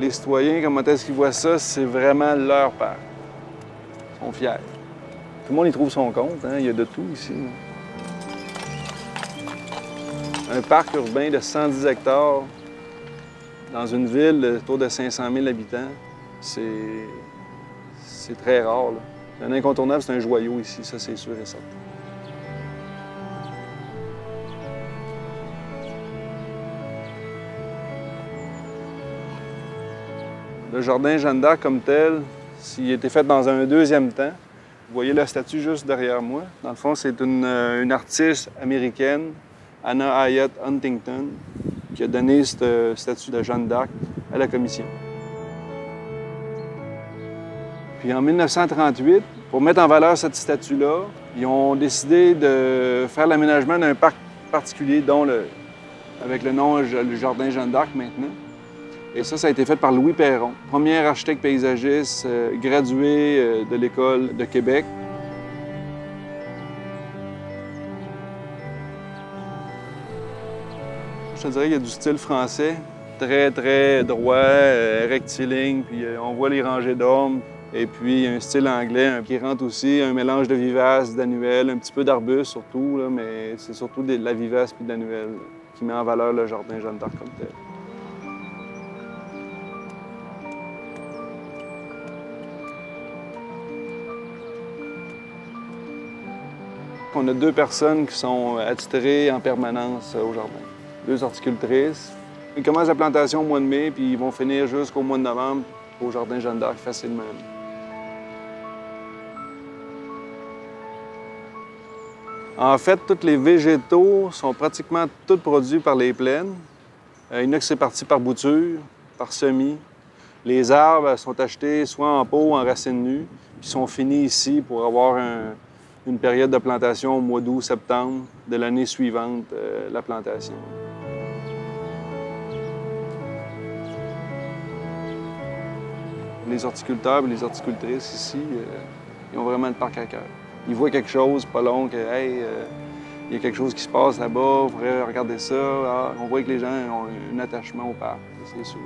Les citoyens, comment est-ce qu'ils voient ça? C'est vraiment leur parc. Ils sont fiers. Tout le monde y trouve son compte, hein? Il y a de tout ici. Un parc urbain de 110 hectares dans une ville autour de 500 000 habitants, c'est très rare. Là. Un incontournable, c'est un joyau ici, ça c'est sûr et certain. Le jardin Jeanne d'Arc comme tel, s'il a été fait dans un deuxième temps, vous voyez la statue juste derrière moi. Dans le fond, c'est une artiste américaine, Anna Hyatt Huntington, qui a donné cette statue de Jeanne d'Arc à la commission. Puis en 1938, pour mettre en valeur cette statue-là, ils ont décidé de faire l'aménagement d'un parc particulier, dont avec le nom le Jardin Jeanne d'Arc maintenant. Et ça a été fait par Louis Perron, premier architecte paysagiste gradué de l'École de Québec. Je te dirais qu'il y a du style français, très, très droit, rectiligne, puis on voit les rangées d'ormes. Et puis un style anglais qui rentre aussi, un mélange de vivaces, d'annuelles, un petit peu d'arbustes surtout, là, mais c'est surtout de la vivace puis de l'annuelle qui met en valeur le Jardin Jeanne d'Arc comme tel. On a 2 personnes qui sont attitrées en permanence au jardin. 2 horticultrices. Ils commencent la plantation au mois de mai, puis ils vont finir jusqu'au mois de novembre au Jardin Jeanne d'Arc facilement. En fait, tous les végétaux sont pratiquement tous produits par les plaines. Il y en a que c'est parti par bouture, par semis. Les arbres sont achetés soit en pot ou en racines nues, puis sont finis ici pour avoir une période de plantation au mois d'août, septembre de l'année suivante, la plantation. Les horticulteurs et les horticultrices ici, ils ont vraiment le parc à cœur. Ils voient quelque chose, pas long, que hey, il y a quelque chose qui se passe là-bas, on pourrait regarder ça. Ah, on voit que les gens ont un attachement au parc, c'est sûr.